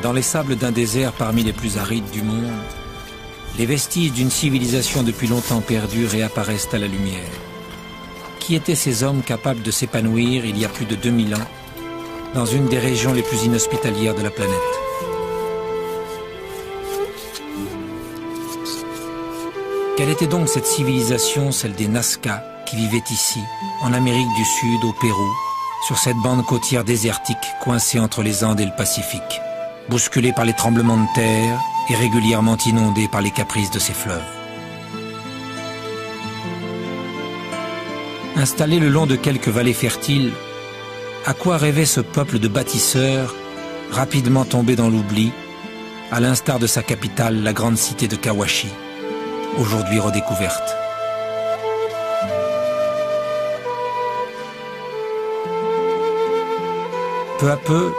Dans les sables d'un désert parmi les plus arides du monde, les vestiges d'une civilisation depuis longtemps perdue réapparaissent à la lumière. Qui étaient ces hommes capables de s'épanouir il y a plus de 2000 ans dans une des régions les plus inhospitalières de la planète? Quelle était donc cette civilisation, celle des Nazca, qui vivaient ici, en Amérique du Sud, au Pérou, sur cette bande côtière désertique coincée entre les Andes et le Pacifique, bousculée par les tremblements de terre et régulièrement inondée par les caprices de ses fleuves? Installé le long de quelques vallées fertiles, à quoi rêvait ce peuple de bâtisseurs, rapidement tombé dans l'oubli, à l'instar de sa capitale, la grande cité de Kawachi, aujourd'hui redécouverte? Peu à peu,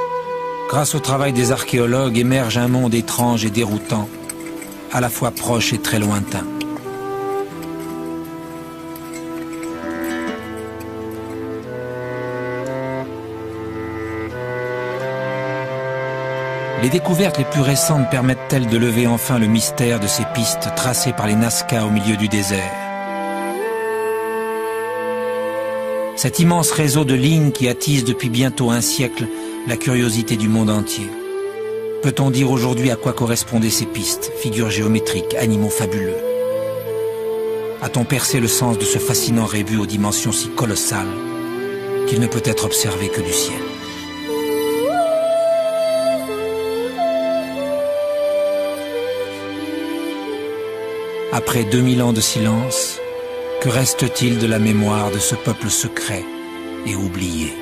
grâce au travail des archéologues, émerge un monde étrange et déroutant, à la fois proche et très lointain. Les découvertes les plus récentes permettent-elles de lever enfin le mystère de ces pistes tracées par les Nazca au milieu du désert? Cet immense réseau de lignes qui attise depuis bientôt un siècle la curiosité du monde entier. Peut-on dire aujourd'hui à quoi correspondaient ces pistes, figures géométriques, animaux fabuleux? A-t-on percé le sens de ce fascinant rébus aux dimensions si colossales qu'il ne peut être observé que du ciel? Après 2000 ans de silence, que reste-t-il de la mémoire de ce peuple secret et oublié?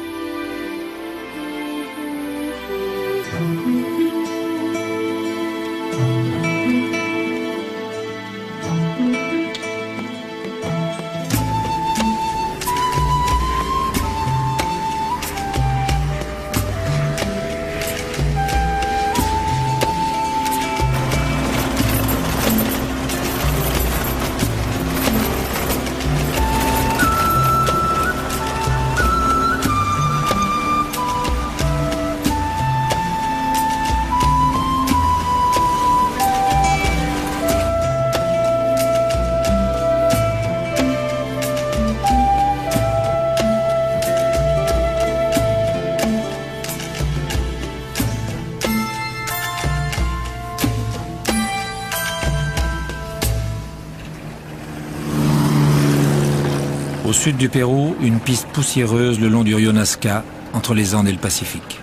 Au sud du Pérou, une piste poussiéreuse le long du rio Nazca, entre les Andes et le Pacifique.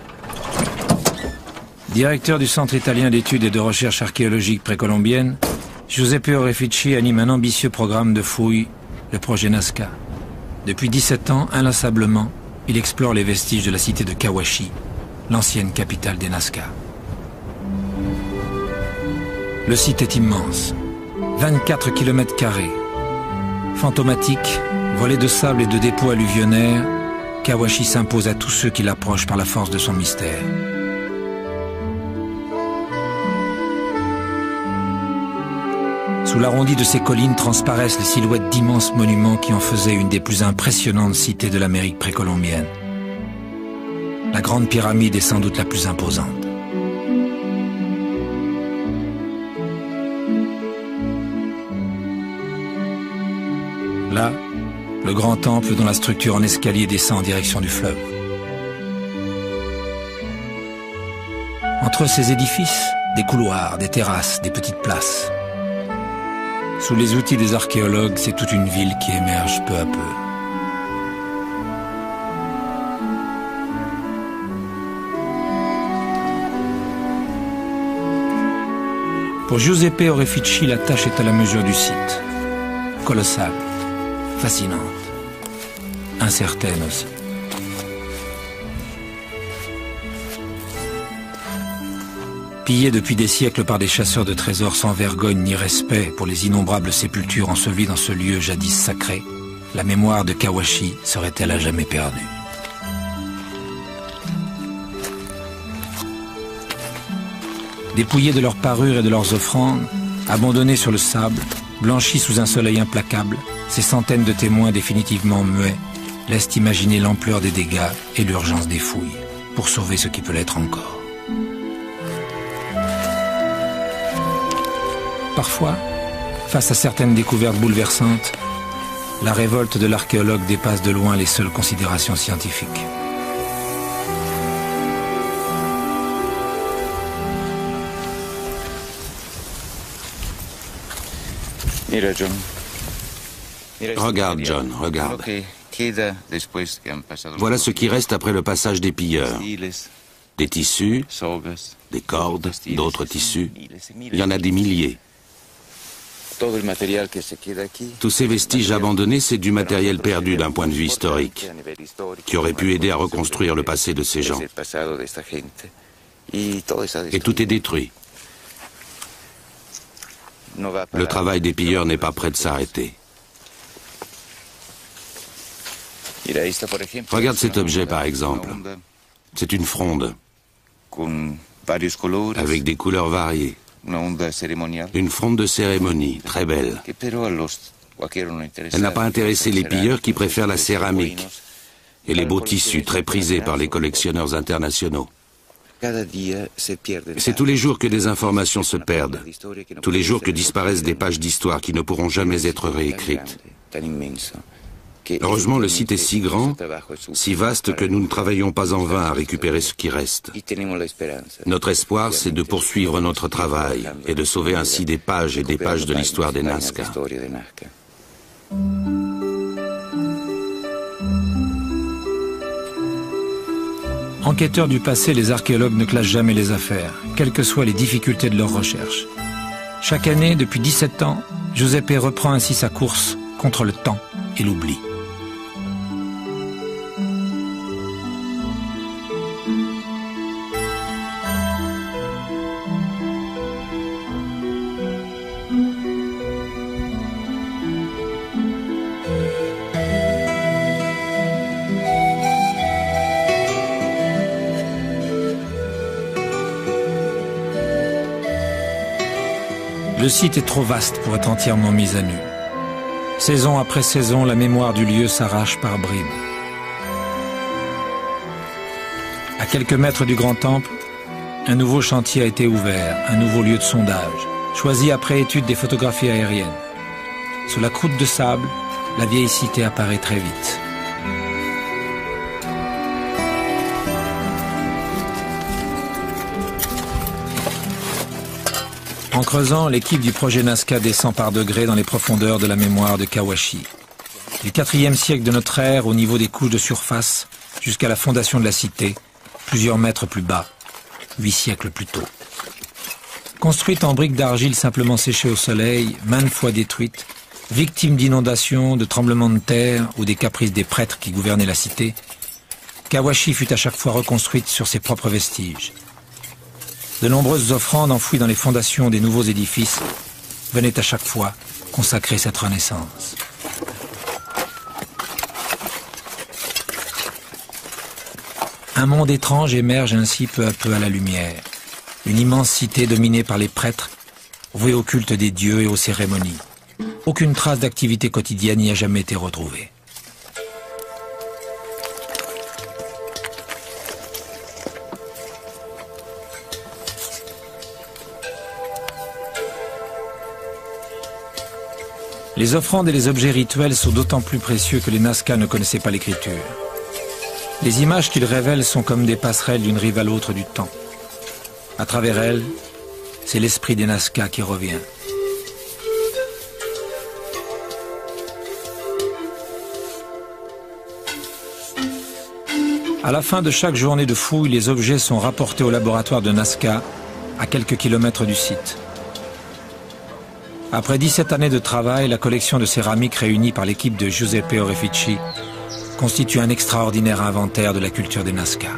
Directeur du Centre italien d'études et de recherche archéologique précolombienne, Giuseppe Orefici anime un ambitieux programme de fouilles, le projet Nazca. Depuis 17 ans, inlassablement, il explore les vestiges de la cité de Kawachi, l'ancienne capitale des Nazca. Le site est immense, 24 km². Fantomatique, voilé de sable et de dépôts alluvionnaires, Kawachi s'impose à tous ceux qui l'approchent par la force de son mystère. Sous l'arrondi de ces collines transparaissent les silhouettes d'immenses monuments qui en faisaient une des plus impressionnantes cités de l'Amérique précolombienne. La Grande Pyramide est sans doute la plus imposante. Là, le grand temple dont la structure en escalier descend en direction du fleuve. Entre ces édifices, des couloirs, des terrasses, des petites places. Sous les outils des archéologues, c'est toute une ville qui émerge peu à peu. Pour Giuseppe Orefici, la tâche est à la mesure du site. Colossale, fascinante, incertaine aussi. Pillé depuis des siècles par des chasseurs de trésors sans vergogne ni respect pour les innombrables sépultures ensevelies dans ce lieu jadis sacré, la mémoire de Kawachi serait-elle à jamais perdue? Dépouillés de leurs parures et de leurs offrandes, abandonnés sur le sable, blanchis sous un soleil implacable, ces centaines de témoins définitivement muets laissent imaginer l'ampleur des dégâts et l'urgence des fouilles pour sauver ce qui peut l'être encore. Parfois, face à certaines découvertes bouleversantes, la révolte de l'archéologue dépasse de loin les seules considérations scientifiques. Regarde, John, regarde. Voilà ce qui reste après le passage des pilleurs. Des tissus, des cordes, d'autres tissus. Il y en a des milliers. Tous ces vestiges abandonnés, c'est du matériel perdu d'un point de vue historique, qui aurait pu aider à reconstruire le passé de ces gens. Et tout est détruit. Le travail des pilleurs n'est pas prêt de s'arrêter. Regarde cet objet, par exemple. C'est une fronde, avec des couleurs variées. Une fronde de cérémonie, très belle. Elle n'a pas intéressé les pilleurs qui préfèrent la céramique et les beaux tissus très prisés par les collectionneurs internationaux. C'est tous les jours que des informations se perdent, tous les jours que disparaissent des pages d'histoire qui ne pourront jamais être réécrites. Heureusement, le site est si grand, si vaste que nous ne travaillons pas en vain à récupérer ce qui reste. Notre espoir, c'est de poursuivre notre travail et de sauver ainsi des pages et des pages de l'histoire des Nazca. Enquêteurs du passé, les archéologues ne classent jamais les affaires, quelles que soient les difficultés de leur recherche. Chaque année, depuis 17 ans, Giuseppe reprend ainsi sa course contre le temps et l'oubli. Le site est trop vaste pour être entièrement mis à nu. Saison après saison, la mémoire du lieu s'arrache par bribes. À quelques mètres du grand temple, un nouveau chantier a été ouvert, un nouveau lieu de sondage, choisi après étude des photographies aériennes. Sous la croûte de sable, la vieille cité apparaît très vite. En creusant, l'équipe du projet Nazca descend par degrés dans les profondeurs de la mémoire de Kawashi. Du IVe siècle de notre ère, au niveau des couches de surface, jusqu'à la fondation de la cité, plusieurs mètres plus bas, 8 siècles plus tôt. Construite en briques d'argile simplement séchées au soleil, maintes fois détruite, victime d'inondations, de tremblements de terre ou des caprices des prêtres qui gouvernaient la cité, Kawashi fut à chaque fois reconstruite sur ses propres vestiges. De nombreuses offrandes enfouies dans les fondations des nouveaux édifices venaient à chaque fois consacrer cette renaissance. Un monde étrange émerge ainsi peu à peu à la lumière. Une immense cité dominée par les prêtres, vouée au culte des dieux et aux cérémonies. Aucune trace d'activité quotidienne n'y a jamais été retrouvée. Les offrandes et les objets rituels sont d'autant plus précieux que les Nazca ne connaissaient pas l'écriture. Les images qu'ils révèlent sont comme des passerelles d'une rive à l'autre du temps. À travers elles, c'est l'esprit des Nazca qui revient. À la fin de chaque journée de fouille, les objets sont rapportés au laboratoire de Nazca, à quelques kilomètres du site. Après 17 années de travail, la collection de céramique réunie par l'équipe de Giuseppe Orefici constitue un extraordinaire inventaire de la culture des Nazca.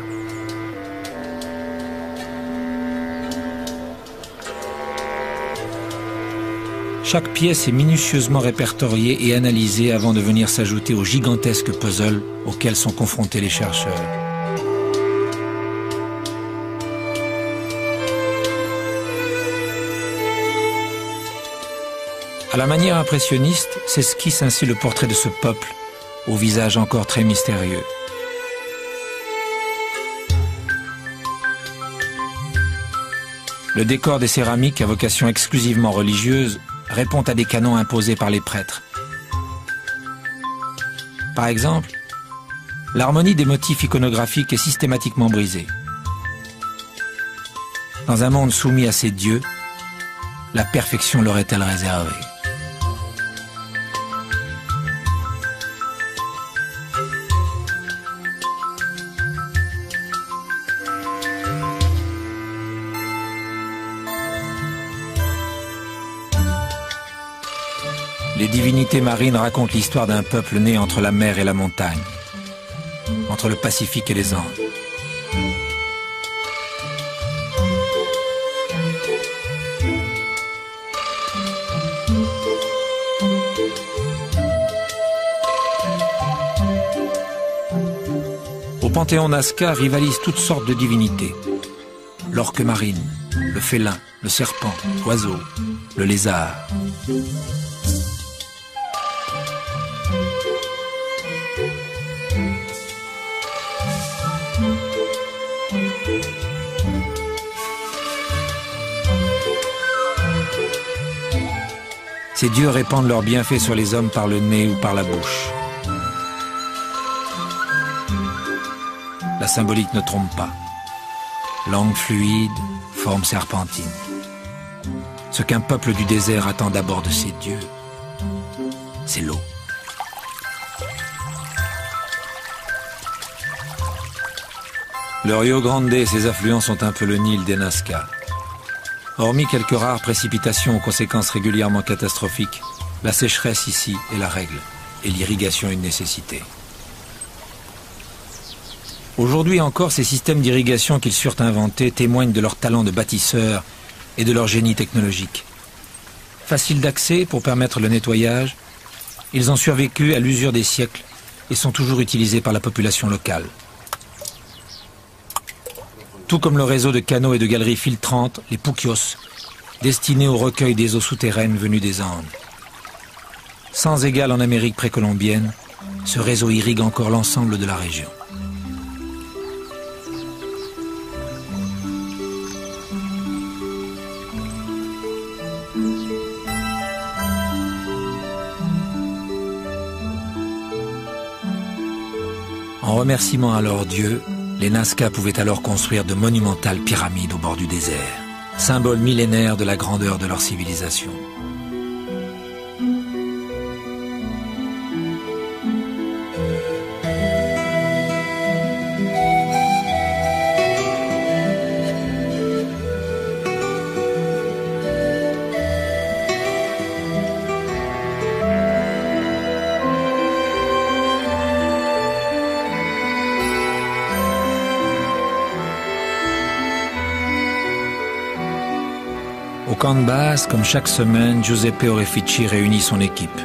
Chaque pièce est minutieusement répertoriée et analysée avant de venir s'ajouter au gigantesque puzzle auquel sont confrontés les chercheurs. À la manière impressionniste, s'esquisse ainsi le portrait de ce peuple, au visage encore très mystérieux. Le décor des céramiques, à vocation exclusivement religieuse, répond à des canons imposés par les prêtres. Par exemple, l'harmonie des motifs iconographiques est systématiquement brisée. Dans un monde soumis à ces dieux, la perfection leur est-elle réservée? Les divinités marines racontent l'histoire d'un peuple né entre la mer et la montagne, entre le Pacifique et les Andes. Au panthéon Nazca rivalisent toutes sortes de divinités. L'orque marine, le félin, le serpent, l'oiseau, le lézard. Ces dieux répandent leurs bienfaits sur les hommes par le nez ou par la bouche. La symbolique ne trompe pas. Langue fluide, forme serpentine. Ce qu'un peuple du désert attend d'abord de ses dieux, c'est l'eau. Le Rio Grande et ses affluents sont un peu le Nil des Nazca. Hormis quelques rares précipitations aux conséquences régulièrement catastrophiques, la sécheresse ici est la règle et l'irrigation une nécessité. Aujourd'hui encore, ces systèmes d'irrigation qu'ils surent inventer témoignent de leur talent de bâtisseurs et de leur génie technologique. Faciles d'accès pour permettre le nettoyage, ils ont survécu à l'usure des siècles et sont toujours utilisés par la population locale. Tout comme le réseau de canaux et de galeries filtrantes, les puquios, destinés au recueil des eaux souterraines venues des Andes. Sans égal en Amérique précolombienne, ce réseau irrigue encore l'ensemble de la région. En remerciement à leur Dieu, les Nazca pouvaient alors construire de monumentales pyramides au bord du désert, symbole millénaire de la grandeur de leur civilisation. Au camp de base, comme chaque semaine, Giuseppe Orefici réunit son équipe.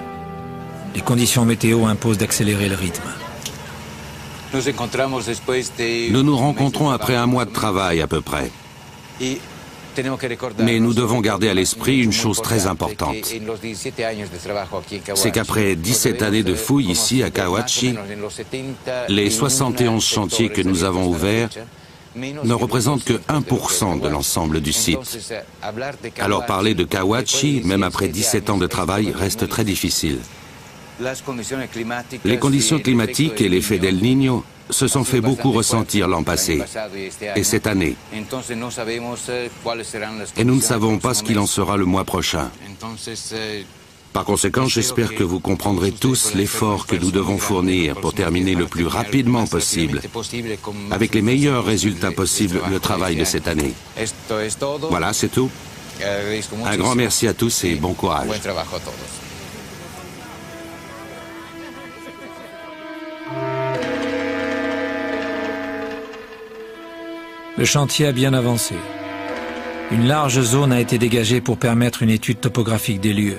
Les conditions météo imposent d'accélérer le rythme. Nous nous rencontrons après un mois de travail à peu près. Mais nous devons garder à l'esprit une chose très importante. C'est qu'après 17 années de fouilles ici à Cahuachi, les 71 chantiers que nous avons ouverts ne représente que 1% de l'ensemble du site. Alors parler de Cahuachi, même après 17 ans de travail, reste très difficile. Les conditions climatiques et l'effet d'El Niño se sont fait beaucoup ressentir l'an passé et cette année. Et nous ne savons pas ce qu'il en sera le mois prochain. Par conséquent, j'espère que vous comprendrez tous l'effort que nous devons fournir pour terminer le plus rapidement possible, avec les meilleurs résultats possibles, le travail de cette année. Voilà, c'est tout. Un grand merci à tous et bon courage. Le chantier a bien avancé. Une large zone a été dégagée pour permettre une étude topographique des lieux.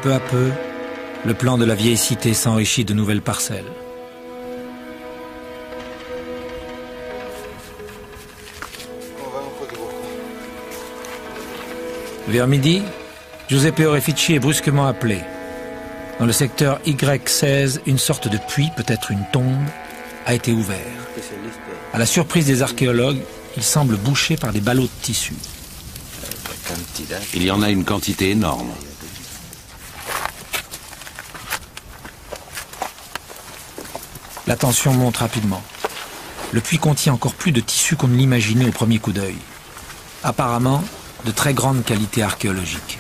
Peu à peu, le plan de la vieille cité s'enrichit de nouvelles parcelles. Vers midi, Giuseppe Orefici est brusquement appelé. Dans le secteur Y16, une sorte de puits, peut-être une tombe, a été ouvert. À la surprise des archéologues, il semble bouché par des ballots de tissu. Il y en a une quantité énorme. La tension monte rapidement. Le puits contient encore plus de tissus qu'on ne l'imaginait au premier coup d'œil. Apparemment, de très grande qualité archéologique.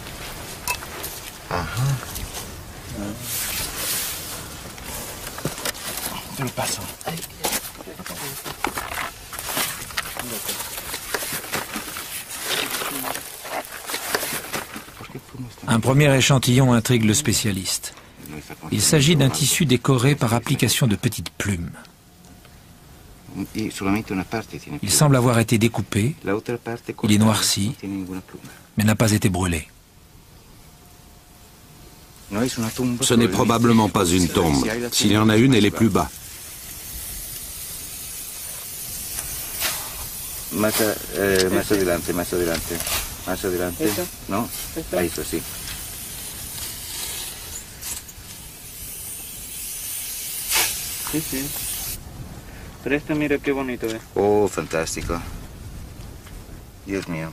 Un premier échantillon intrigue le spécialiste. Il s'agit d'un tissu décoré par application de petites plumes. Il semble avoir été découpé, il est noirci, mais n'a pas été brûlé. Ce n'est probablement pas une tombe. S'il y en a une, elle est plus bas. Más adelante. ¿No? Eso sí. Sí, sí. Pero este mira qué bonito es. Oh, fantástico. Dios mío.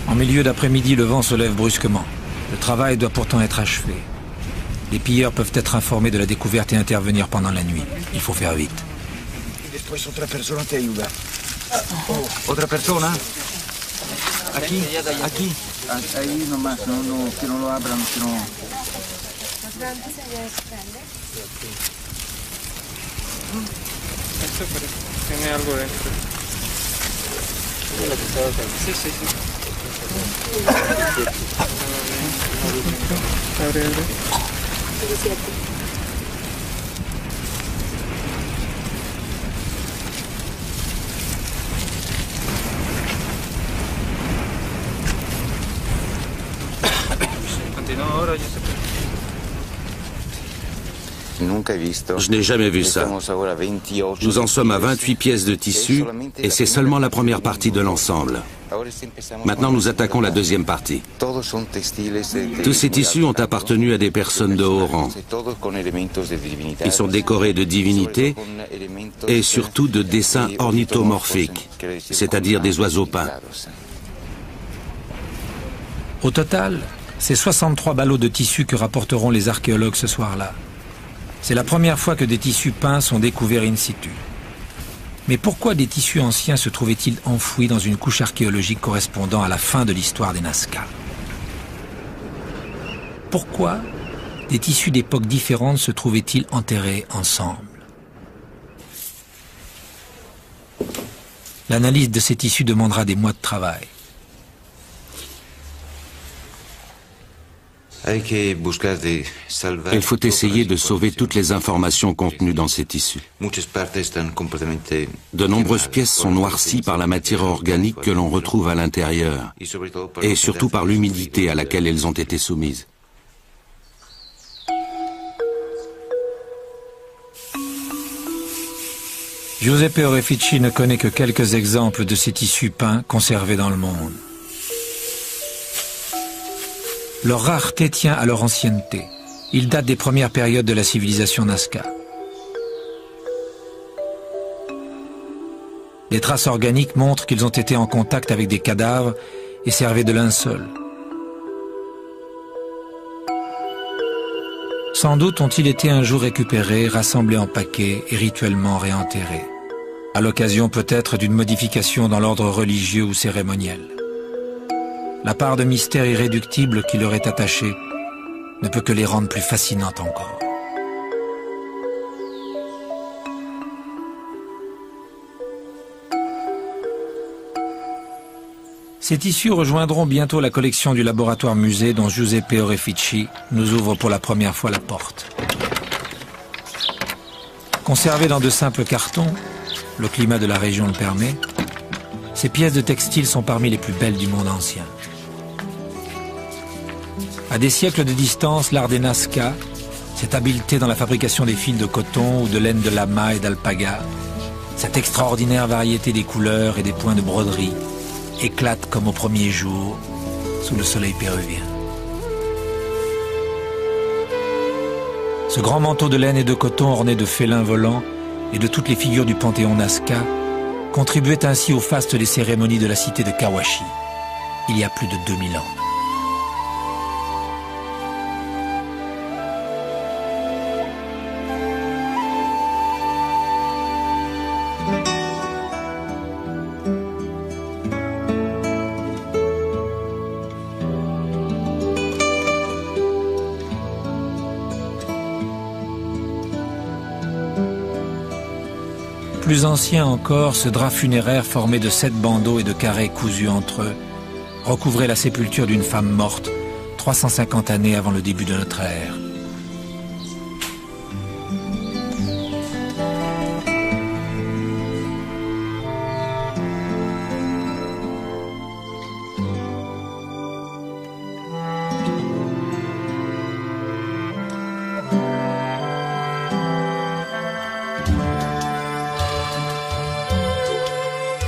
En milieu d'après-midi, le vent se lève brusquement. Le travail doit pourtant être achevé. Les pilleurs peuvent être informés de la découverte et intervenir pendant la nuit. Il faut faire vite. Otra persona te ayuda. ¿Otra persona? Aquí. Ahí nomás, que no lo abran, que no... Esto tiene algo dentro. Sí. Abre. Je n'ai jamais vu ça. Nous en sommes à 28 pièces de tissu et c'est seulement la première partie de l'ensemble. Maintenant, nous attaquons la deuxième partie. Tous ces tissus ont appartenu à des personnes de haut rang. Ils sont décorés de divinités et surtout de dessins ornithomorphiques, c'est-à-dire des oiseaux peints. Au total, c'est 63 ballots de tissu que rapporteront les archéologues ce soir-là. C'est la première fois que des tissus peints sont découverts in situ. Mais pourquoi des tissus anciens se trouvaient-ils enfouis dans une couche archéologique correspondant à la fin de l'histoire des Nazca? Pourquoi des tissus d'époques différentes se trouvaient-ils enterrés ensemble? L'analyse de ces tissus demandera des mois de travail. Il faut essayer de sauver toutes les informations contenues dans ces tissus. De nombreuses pièces sont noircies par la matière organique que l'on retrouve à l'intérieur, et surtout par l'humidité à laquelle elles ont été soumises. Giuseppe Orefici ne connaît que quelques exemples de ces tissus peints conservés dans le monde. Leur rareté tient à leur ancienneté. Ils datent des premières périodes de la civilisation Nazca. Les traces organiques montrent qu'ils ont été en contact avec des cadavres et servaient de linceul. Sans doute ont-ils été un jour récupérés, rassemblés en paquets et rituellement réenterrés, à l'occasion peut-être d'une modification dans l'ordre religieux ou cérémoniel. La part de mystère irréductible qui leur est attachée ne peut que les rendre plus fascinantes encore. Ces tissus rejoindront bientôt la collection du laboratoire musée dont Giuseppe Orefici nous ouvre pour la première fois la porte. Conservés dans de simples cartons, le climat de la région le permet, ces pièces de textile sont parmi les plus belles du monde ancien. À des siècles de distance, l'art des Nazca, cette habileté dans la fabrication des fils de coton ou de laine de lama et d'alpaga, cette extraordinaire variété des couleurs et des points de broderie, éclate comme au premier jour sous le soleil péruvien. Ce grand manteau de laine et de coton orné de félins volants et de toutes les figures du panthéon Nazca contribuaient ainsi au faste des cérémonies de la cité de Kawachi, il y a plus de 2000 ans. Plus ancien encore, ce drap funéraire formé de 7 bandeaux et de carrés cousus entre eux recouvrait la sépulture d'une femme morte 350 années avant le début de notre ère.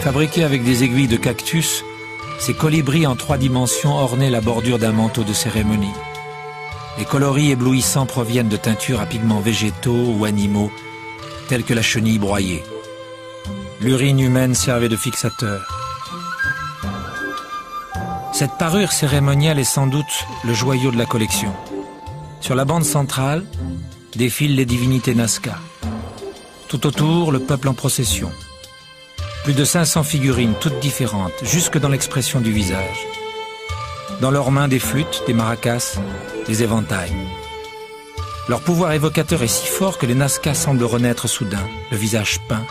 Fabriqués avec des aiguilles de cactus, ces colibris en 3 dimensions ornaient la bordure d'un manteau de cérémonie. Les coloris éblouissants proviennent de teintures à pigments végétaux ou animaux, tels que la chenille broyée. L'urine humaine servait de fixateur. Cette parure cérémoniale est sans doute le joyau de la collection. Sur la bande centrale, défilent les divinités Nazca. Tout autour, le peuple en procession. Plus de 500 figurines, toutes différentes, jusque dans l'expression du visage. Dans leurs mains, des flûtes, des maracas, des éventails. Leur pouvoir évocateur est si fort que les Nazca semblent renaître soudain, le visage peint,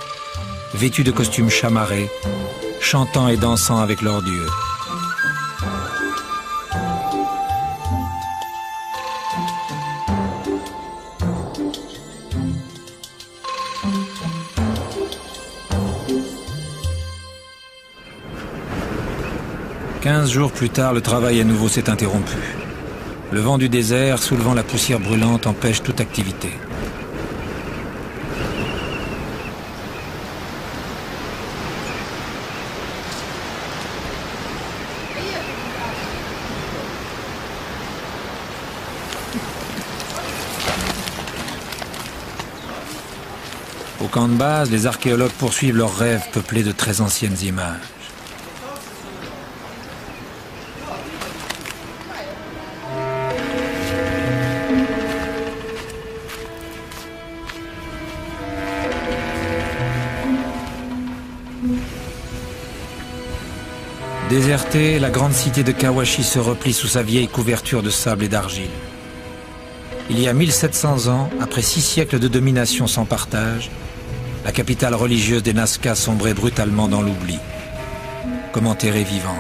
vêtus de costumes chamarrés, chantant et dansant avec leur dieu. Quinze jours plus tard, le travail à nouveau s'est interrompu. Le vent du désert, soulevant la poussière brûlante, empêche toute activité. Au camp de base, les archéologues poursuivent leurs rêves peuplés de très anciennes images. Désertée, la grande cité de Kawachi se replie sous sa vieille couverture de sable et d'argile. Il y a 1700 ans, après 6 siècles de domination sans partage, la capitale religieuse des Nazca sombrait brutalement dans l'oubli, comme enterrée vivante.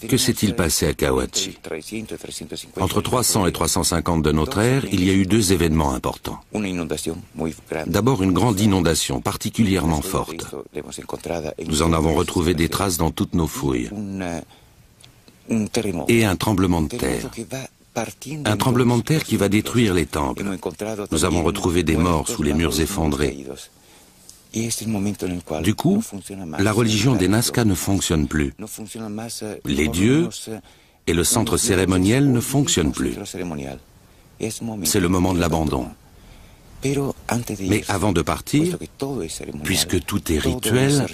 Que s'est-il passé à Kawachi? Entre 300 et 350 de notre ère, il y a eu 2 événements importants. D'abord, une grande inondation particulièrement forte. Nous en avons retrouvé des traces dans toutes nos fouilles. Et un tremblement de terre. Un tremblement de terre qui va détruire les temples. Nous avons retrouvé des morts sous les murs effondrés. Du coup, la religion des Nazca ne fonctionne plus. Les dieux et le centre cérémoniel ne fonctionnent plus. C'est le moment de l'abandon. Mais avant de partir, puisque tout est rituel,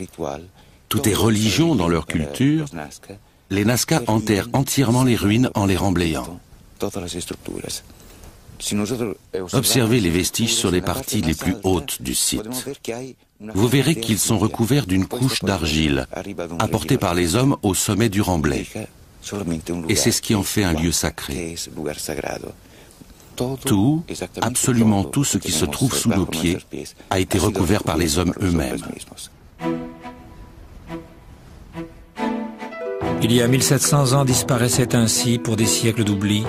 tout est religion dans leur culture, les Nazca enterrent entièrement les ruines en les remblayant. Observez les vestiges sur les parties les plus hautes du site. Vous verrez qu'ils sont recouverts d'une couche d'argile, apportée par les hommes au sommet du remblai. Et c'est ce qui en fait un lieu sacré. Tout, absolument tout ce qui se trouve sous nos pieds, a été recouvert par les hommes eux-mêmes. Il y a 1700 ans disparaissait ainsi, pour des siècles d'oubli,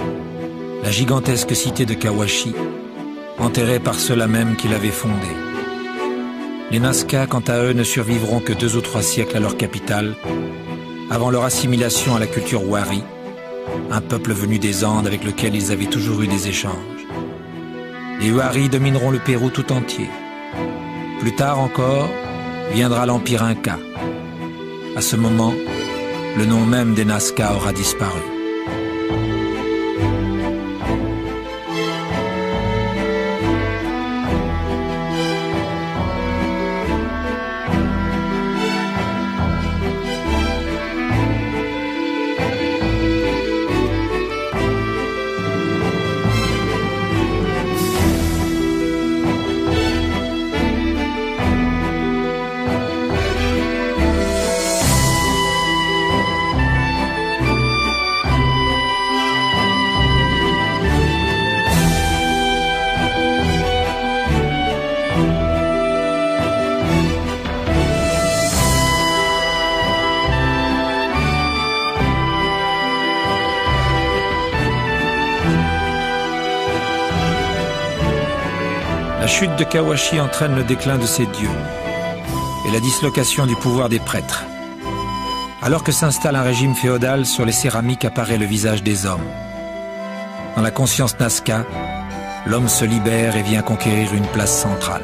la gigantesque cité de Kawachi, enterrée par ceux-là même qui l'avaient fondée. Les Nazca, quant à eux, ne survivront que 2 ou 3 siècles à leur capitale, avant leur assimilation à la culture Wari, un peuple venu des Andes avec lequel ils avaient toujours eu des échanges. Les Wari domineront le Pérou tout entier. Plus tard encore, viendra l'empire Inca. À ce moment, le nom même des Nazca aura disparu. chute de Kawashi entraîne le déclin de ses dieux et la dislocation du pouvoir des prêtres. Alors que s'installe un régime féodal, sur les céramiques apparaît le visage des hommes. Dans la conscience Nazca, l'homme se libère et vient conquérir une place centrale.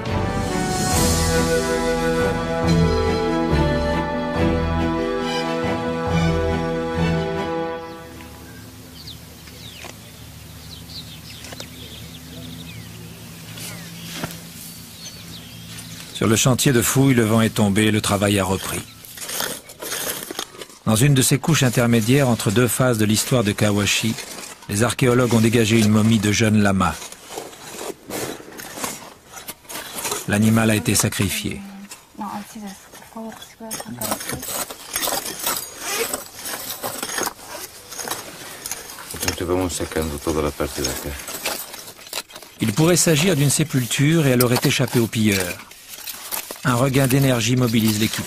Sur le chantier de fouilles, le vent est tombé, le travail a repris. Dans une de ces couches intermédiaires entre deux phases de l'histoire de Kawashi, les archéologues ont dégagé une momie de jeune lama. L'animal a été sacrifié. Il pourrait s'agir d'une sépulture et elle aurait échappé aux pilleurs. Un regain d'énergie mobilise l'équipe.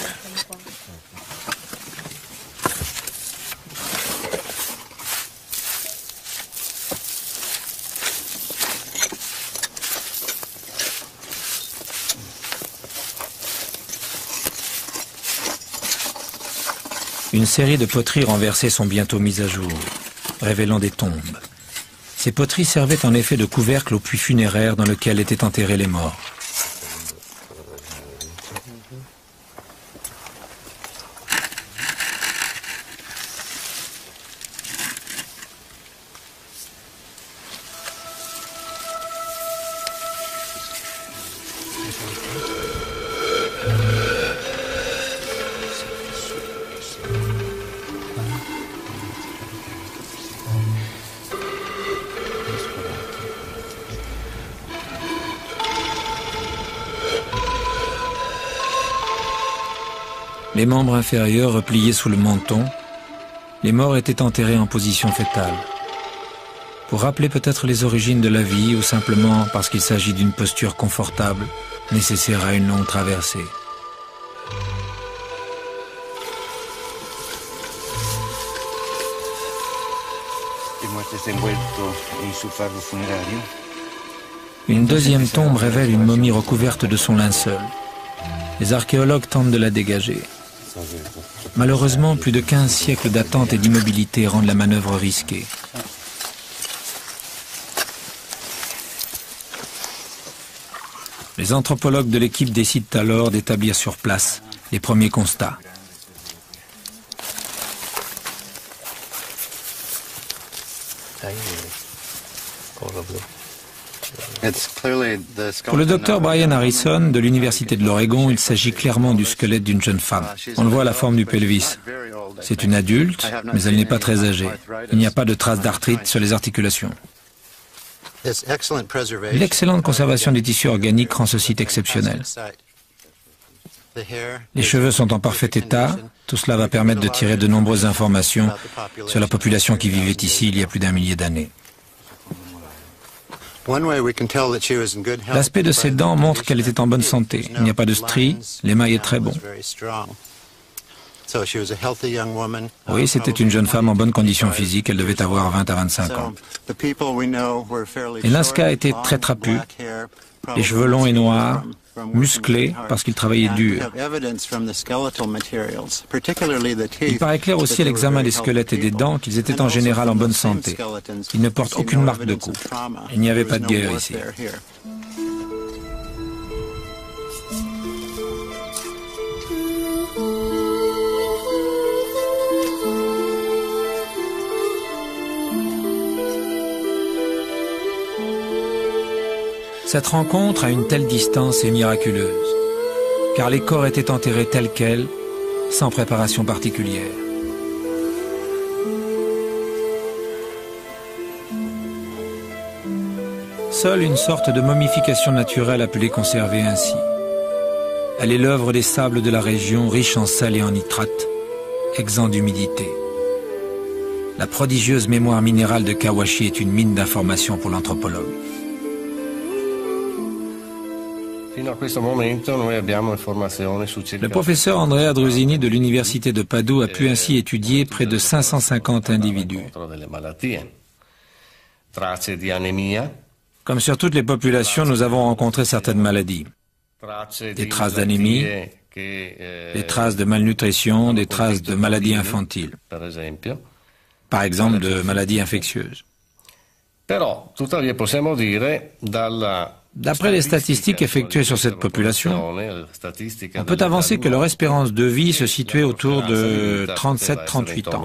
Une série de poteries renversées sont bientôt mises à jour, révélant des tombes. Ces poteries servaient en effet de couvercle au puits funéraire dans lequel étaient enterrés les morts. Les membres inférieurs repliés sous le menton, les morts étaient enterrés en position fétale. Pour rappeler peut-être les origines de la vie ou simplement parce qu'il s'agit d'une posture confortable, nécessaire à une longue traversée. Une deuxième tombe révèle une momie recouverte de son linceul. Les archéologues tentent de la dégager. Malheureusement, plus de 15 siècles d'attente et d'immobilité rendent la manœuvre risquée. Les anthropologues de l'équipe décident alors d'établir sur place les premiers constats. Pour le docteur Brian Harrison de l'Université de l'Oregon, il s'agit clairement du squelette d'une jeune femme. On le voit à la forme du pelvis. C'est une adulte, mais elle n'est pas très âgée. Il n'y a pas de traces d'arthrite sur les articulations. L'excellente conservation des tissus organiques rend ce site exceptionnel. Les cheveux sont en parfait état. Tout cela va permettre de tirer de nombreuses informations sur la population qui vivait ici il y a plus d'un millier d'années. L'aspect de ses dents montre qu'elle était en bonne santé. Il n'y a pas de stries, l'émail est très bon. Oui, c'était une jeune femme en bonne condition physique, elle devait avoir 20 à 25 ans. Et Nazca était très trapu, les cheveux longs et noirs, musclés parce qu'il travaillait dur. Il paraît clair aussi à l'examen des squelettes et des dents qu'ils étaient en général en bonne santé. Ils ne portent aucune marque de coup. Il n'y avait pas de guerre ici. Cette rencontre à une telle distance est miraculeuse, car les corps étaient enterrés tels quels, sans préparation particulière. Seule une sorte de momification naturelle a pu les conserver ainsi. Elle est l'œuvre des sables de la région, riches en sel et en nitrate, exempts d'humidité. La prodigieuse mémoire minérale de Kawashi est une mine d'informations pour l'anthropologue. Le professeur Andrea Drusini de l'Université de Padoue a pu ainsi étudier près de 550 individus. Comme sur toutes les populations, nous avons rencontré certaines maladies. Des traces d'anémie, des traces de malnutrition, des traces de maladies infantiles. Par exemple, de maladies infectieuses. D'après les statistiques effectuées sur cette population, on peut avancer que leur espérance de vie se situait autour de 37-38 ans.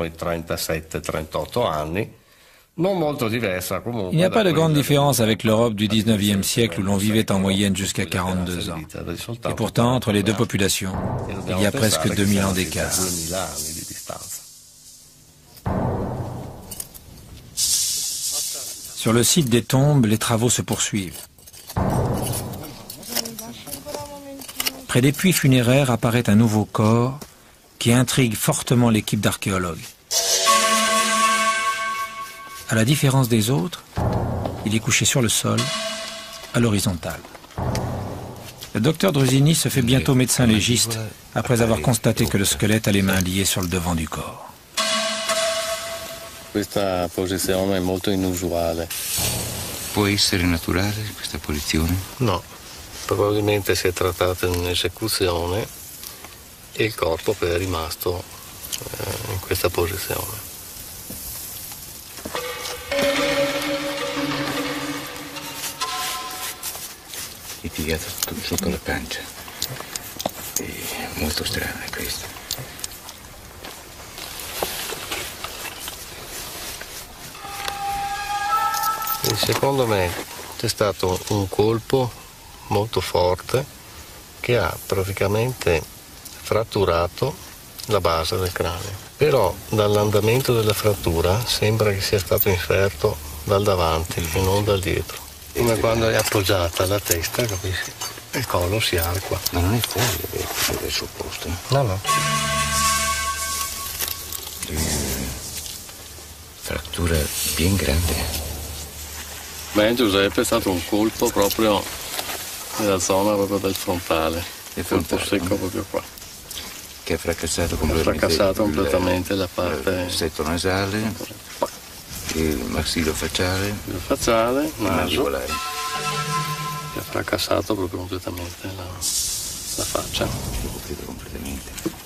Il n'y a pas de grande différence avec l'Europe du 19e siècle où l'on vivait en moyenne jusqu'à 42 ans. Et pourtant, entre les deux populations, il y a presque 2000 ans d'écart. Sur le site des tombes, les travaux se poursuivent. Près des puits funéraires apparaît un nouveau corps qui intrigue fortement l'équipe d'archéologues. À la différence des autres, il est couché sur le sol, à l'horizontale. Le docteur Drusini se fait bientôt médecin légiste après avoir constaté que le squelette a les mains liées sur le devant du corps. Questa posizione è molto inusuale. Può essere naturale questa posizione? No, probabilmente si è trattato di un'esecuzione e il corpo poi è rimasto in questa posizione. È piegato sotto la pancia. È molto strano questo. Secondo me c'è stato un colpo molto forte che ha praticamente fratturato la base del cranio. Però dall'andamento della frattura sembra che sia stato inferto dal davanti e non dal dietro. Come quando è appoggiata la testa, capisci? Il collo si arqua. Ma non è fuori del suo posto? No, no. Frattura ben grande. Beh, Giuseppe è stato un colpo proprio nella zona proprio del frontale. Il colpo secco proprio qua. Che ha fracassato completamente la parte... Il setto nasale, il maxillofacciale, naso. Che ha fracassato proprio completamente la faccia. Completamente.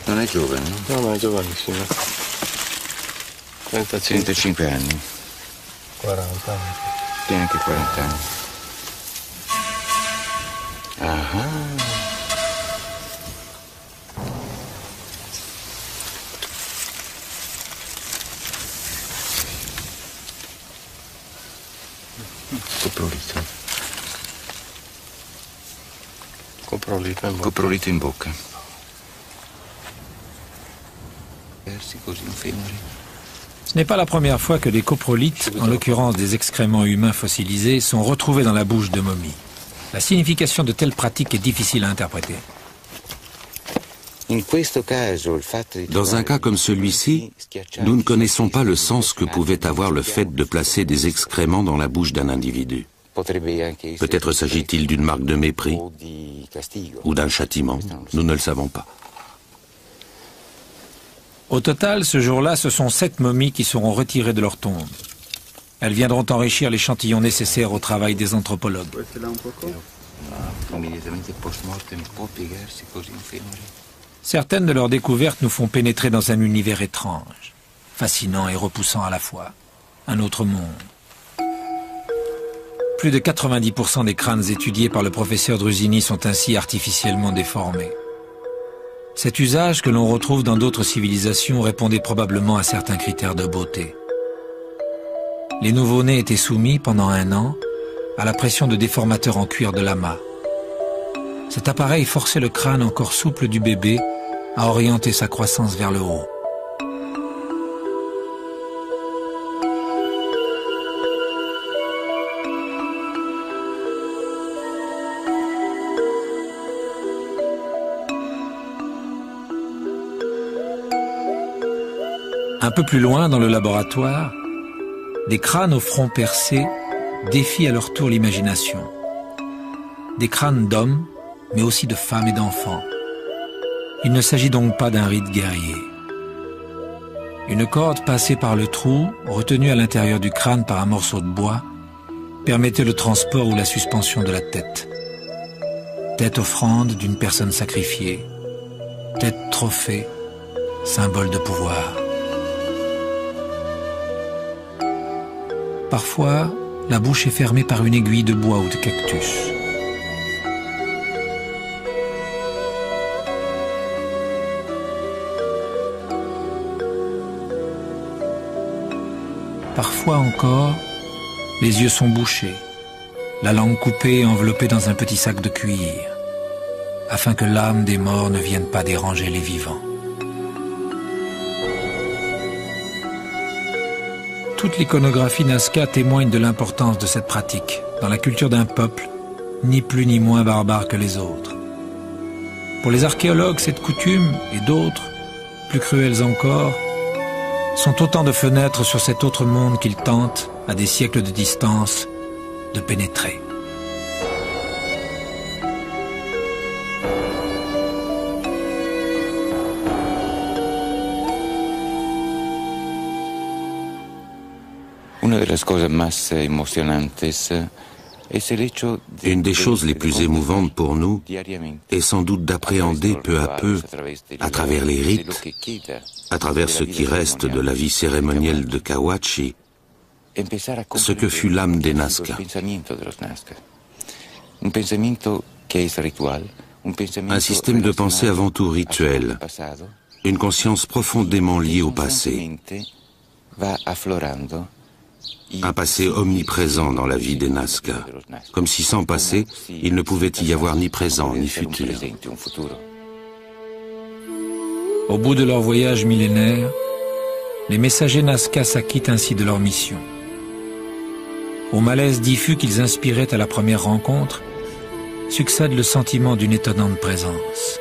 Non è giovane, no? No, è giovanissimo. 35 anni. 40 anni. E anche 40 anni. Ah. Coprolito in bocca. Ce n'est pas la première fois que des coprolites, en l'occurrence des excréments humains fossilisés, sont retrouvés dans la bouche de momies. La signification de telles pratiques est difficile à interpréter. Dans un cas comme celui-ci, nous ne connaissons pas le sens que pouvait avoir le fait de placer des excréments dans la bouche d'un individu. Peut-être s'agit-il d'une marque de mépris ou d'un châtiment, nous ne le savons pas. Au total, ce jour-là, ce sont 7 momies qui seront retirées de leur tombe. Elles viendront enrichir l'échantillon nécessaire au travail des anthropologues. Certaines de leurs découvertes nous font pénétrer dans un univers étrange, fascinant et repoussant à la fois, un autre monde. Plus de 90% des crânes étudiés par le professeur Drusini sont ainsi artificiellement déformés. Cet usage que l'on retrouve dans d'autres civilisations répondait probablement à certains critères de beauté. Les nouveau-nés étaient soumis pendant 1 an à la pression de déformateurs en cuir de lama. Cet appareil forçait le crâne encore souple du bébé à orienter sa croissance vers le haut. Un peu plus loin, dans le laboratoire, Des crânes au front percé défient à leur tour l'imagination. Des crânes d'hommes, mais aussi de femmes et d'enfants. Il ne s'agit donc pas d'un rite guerrier. Une corde passée par le trou, retenue à l'intérieur du crâne par un morceau de bois, permettait le transport ou la suspension de la tête. Tête offrande d'une personne sacrifiée. Tête trophée, symbole de pouvoir. Parfois, la bouche est fermée par une aiguille de bois ou de cactus. Parfois encore, les yeux sont bouchés, la langue coupée et enveloppée dans un petit sac de cuir, afin que l'âme des morts ne vienne pas déranger les vivants. Toute l'iconographie Nazca témoigne de l'importance de cette pratique dans la culture d'un peuple, ni plus ni moins barbare que les autres. Pour les archéologues, cette coutume, et d'autres, plus cruelles encore, sont autant de fenêtres sur cet autre monde qu'ils tentent, à des siècles de distance, de pénétrer. Une des choses les plus émouvantes pour nous est sans doute d'appréhender peu à peu, à travers les rites, à travers ce qui reste de la vie cérémonielle de Cahuachi, ce que fut l'âme des Nazca. Un système de pensée avant tout rituel, une conscience profondément liée au passé, un passé omniprésent dans la vie des Nazca, comme si sans passé, il ne pouvait y avoir ni présent ni futur. Au bout de leur voyage millénaire, les messagers Nazca s'acquittent ainsi de leur mission. Au malaise diffus qu'ils inspiraient à la première rencontre, succède le sentiment d'une étonnante présence.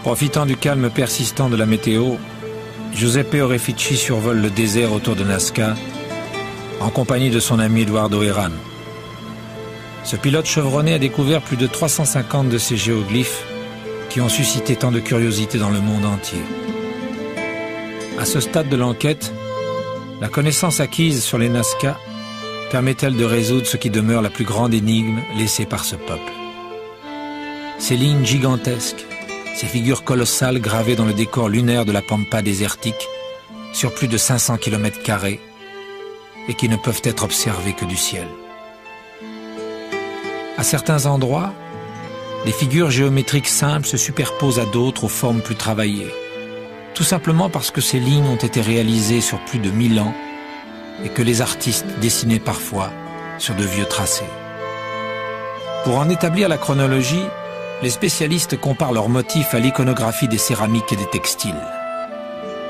Profitant du calme persistant de la météo, Giuseppe Orefici survole le désert autour de Nazca en compagnie de son ami Eduardo Herrán. Ce pilote chevronné a découvert plus de 350 de ces géoglyphes qui ont suscité tant de curiosité dans le monde entier. À ce stade de l'enquête, la connaissance acquise sur les Nazca permet-elle de résoudre ce qui demeure la plus grande énigme laissée par ce peuple? Ces lignes gigantesques, ces figures colossales gravées dans le décor lunaire de la pampa désertique, sur plus de 500 km², et qui ne peuvent être observées que du ciel. À certains endroits, des figures géométriques simples se superposent à d'autres aux formes plus travaillées, tout simplement parce que ces lignes ont été réalisées sur plus de 1000 ans et que les artistes dessinaient parfois sur de vieux tracés. Pour en établir la chronologie, les spécialistes comparent leurs motifs à l'iconographie des céramiques et des textiles.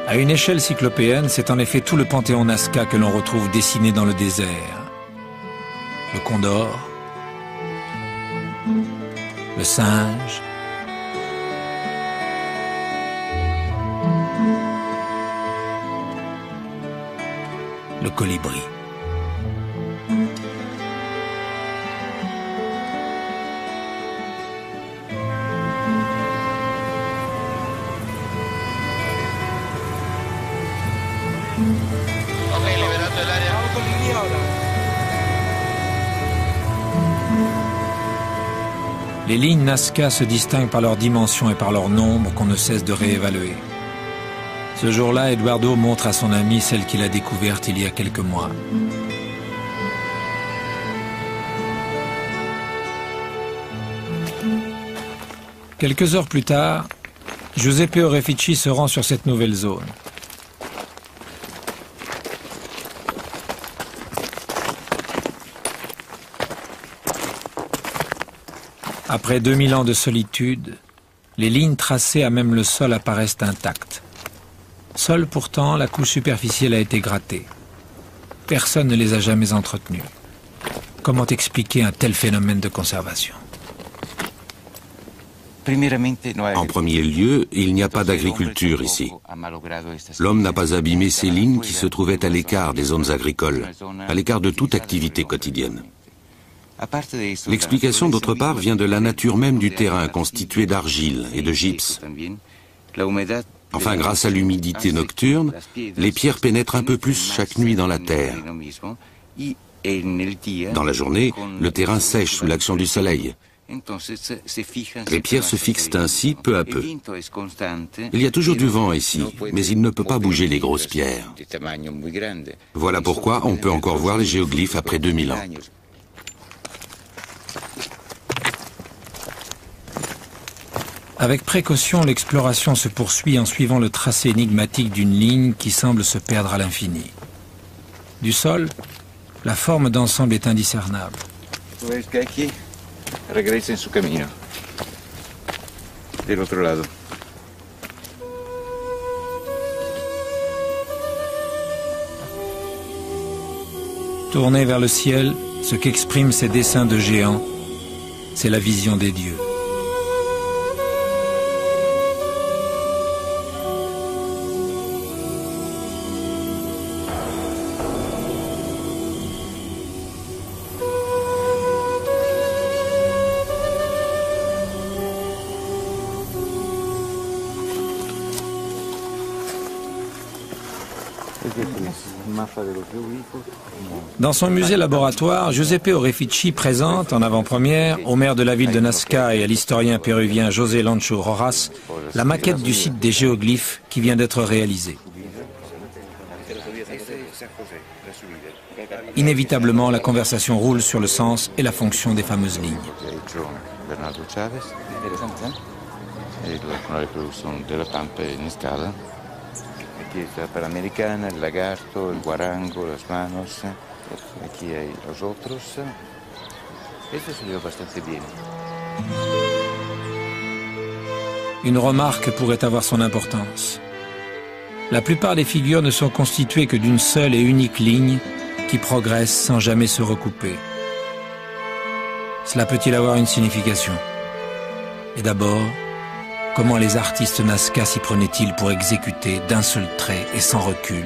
À une échelle cyclopéenne, c'est en effet tout le panthéon Nazca que l'on retrouve dessiné dans le désert. Le condor, le singe, le colibri. Les lignes Nazca se distinguent par leur dimension et par leur nombre qu'on ne cesse de réévaluer. Ce jour-là, Eduardo montre à son ami celle qu'il a découverte il y a quelques mois. Quelques heures plus tard, Giuseppe Orefici se rend sur cette nouvelle zone. Après 2000 ans de solitude, les lignes tracées à même le sol apparaissent intactes. Seule pourtant, la couche superficielle a été grattée. Personne ne les a jamais entretenues. Comment expliquer un tel phénomène de conservation? En premier lieu, il n'y a pas d'agriculture ici. L'homme n'a pas abîmé ces lignes qui se trouvaient à l'écart des zones agricoles, à l'écart de toute activité quotidienne. L'explication, d'autre part, vient de la nature même du terrain, constitué d'argile et de gypse. Enfin, grâce à l'humidité nocturne, les pierres pénètrent un peu plus chaque nuit dans la terre. Dans la journée, le terrain sèche sous l'action du soleil. Les pierres se fixent ainsi peu à peu. Il y a toujours du vent ici, mais il ne peut pas bouger les grosses pierres. Voilà pourquoi on peut encore voir les géoglyphes après 2000 ans. Avec précaution, l'exploration se poursuit en suivant le tracé énigmatique d'une ligne qui semble se perdre à l'infini. Du sol, la forme d'ensemble est indiscernable. Regresa en su camino. Del otro lado. Tourné vers le ciel, ce qu'expriment ces dessins de géants, c'est la vision des dieux. Dans son musée laboratoire, Giuseppe Orefici présente en avant-première au maire de la ville de Nazca et à l'historien péruvien José Lancho Rojas la maquette du site des géoglyphes qui vient d'être réalisée. Inévitablement, la conversation roule sur le sens et la fonction des fameuses lignes. Aquí está la Panamericana, el lagarto, el guarango, las manos. Aquí hay los otros. Este se le va bastante bien. Une remarque pourrait avoir son importance. La plupart des figures ne sont constituées que d'une seule et unique ligne qui progresse sans jamais se recouper. Cela peut-il avoir une signification? Et d'abord, comment les artistes Nazca s'y prenaient-ils pour exécuter d'un seul trait et sans recul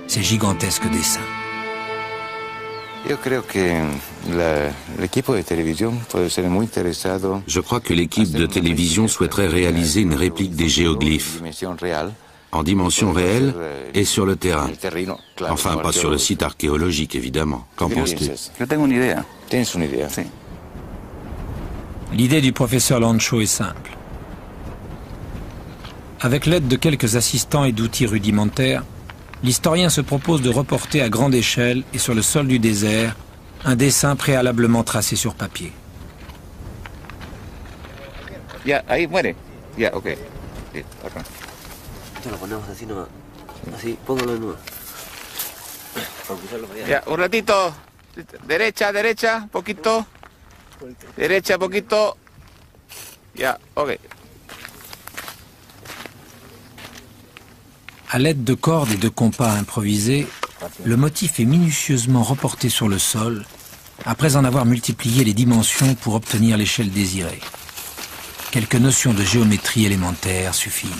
ces gigantesques dessins? Je crois que l'équipe de télévision souhaiterait réaliser une réplique des géoglyphes en dimension réelle et sur le terrain. Enfin, pas sur le site archéologique, évidemment. Qu'en penses-tu? L'idée du professeur Lancho est simple. Avec l'aide de quelques assistants et d'outils rudimentaires, l'historien se propose de reporter à grande échelle et sur le sol du désert un dessin préalablement tracé sur papier. Ya, ahí muere. Ya, ok. Ya, un ratito. Derecha, derecha, poquito. Derecha, poquito. Ya, ok. À l'aide de cordes et de compas improvisés, le motif est minutieusement reporté sur le sol, après en avoir multiplié les dimensions pour obtenir l'échelle désirée. Quelques notions de géométrie élémentaire suffisent.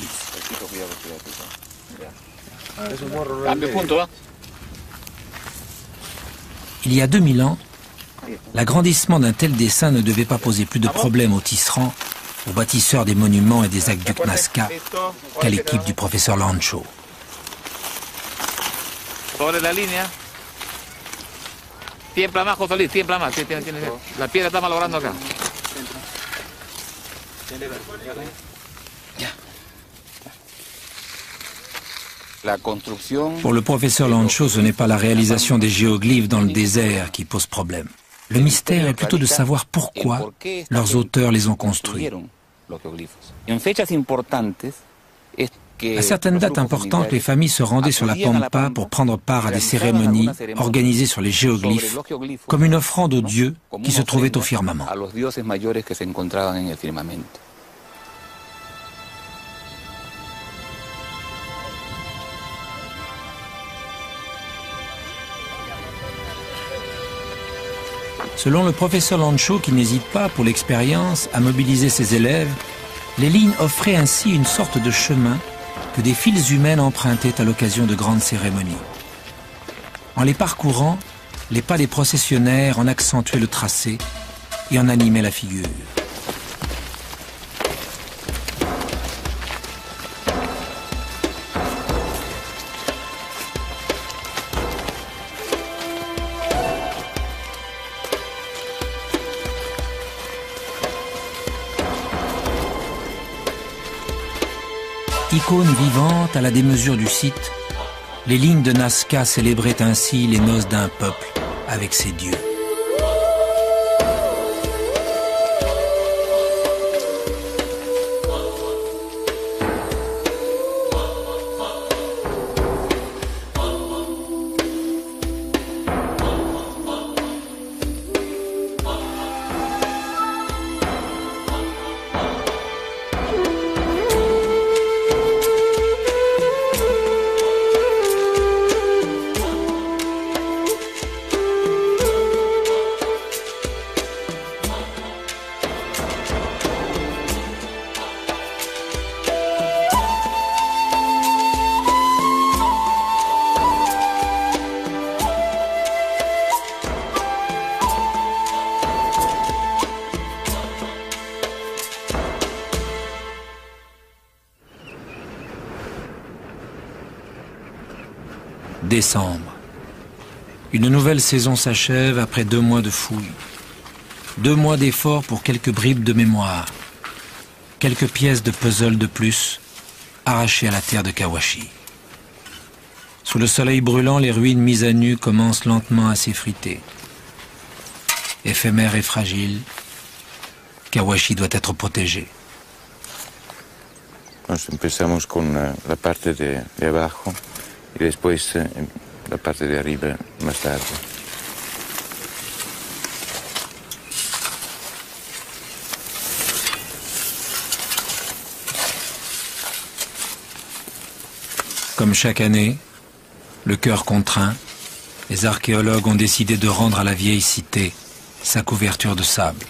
Il y a 2000 ans, l'agrandissement d'un tel dessin ne devait pas poser plus de problèmes aux tisserands, aux bâtisseurs des monuments et des aqueducs Nazca qu'à l'équipe du professeur Lancho. Sobre la línea. Tiembla más, José Luis, tiembla más. La piedra está malogrando acá. Pour le professeur Lancho, ce n'est pas la réalisation des géoglyphes dans le désert qui pose problème. Le mystère est plutôt de savoir pourquoi leurs auteurs les ont construits. À certaines dates importantes, les familles se rendaient sur la Pampa pour prendre part à des cérémonies organisées sur les géoglyphes, comme une offrande aux dieux qui se trouvaient au firmament. Selon le professeur Lancho, qui n'hésite pas, pour l'expérience, à mobiliser ses élèves, les lignes offraient ainsi une sorte de chemin que des files humaines empruntaient à l'occasion de grandes cérémonies. En les parcourant, les pas des processionnaires en accentuaient le tracé et en animaient la figure. Icône vivante à la démesure du site, les lignes de Nazca célébraient ainsi les noces d'un peuple avec ses dieux. Décembre. Une nouvelle saison s'achève après 2 mois de fouilles. 2 mois d'efforts pour quelques bribes de mémoire. Quelques pièces de puzzle de plus, arrachées à la terre de Kawachi. Sous le soleil brûlant, les ruines mises à nu commencent lentement à s'effriter. Éphémère et fragile, Kawachi doit être protégé. Nos empezamos con la parte de abajo y después la parte de arriba más tarde. Comme chaque année, le cœur contraint, les archéologues ont décidé de rendre à la vieille cité sa couverture de sable,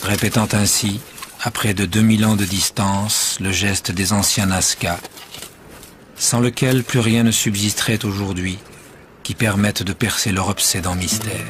répétant ainsi, à près de 2000 ans de distance, le geste des anciens Nazca, sans lequel plus rien ne subsisterait aujourd'hui, qui permette de percer leur obsédant mystère.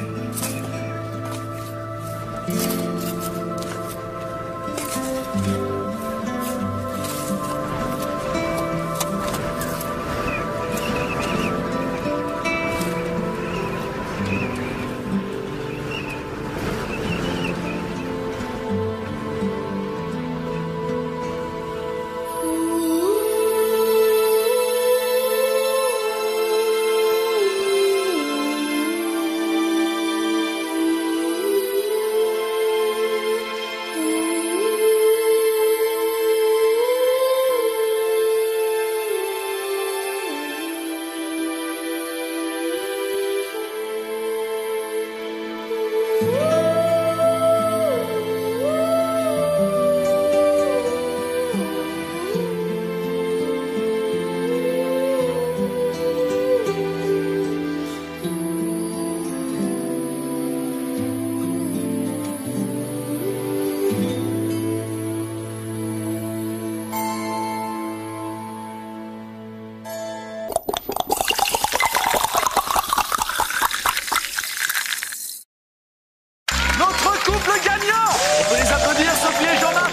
Couple gagnant! On peut les applaudir, Sophie et Jean-Marc.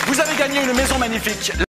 Vous avez gagné une maison magnifique.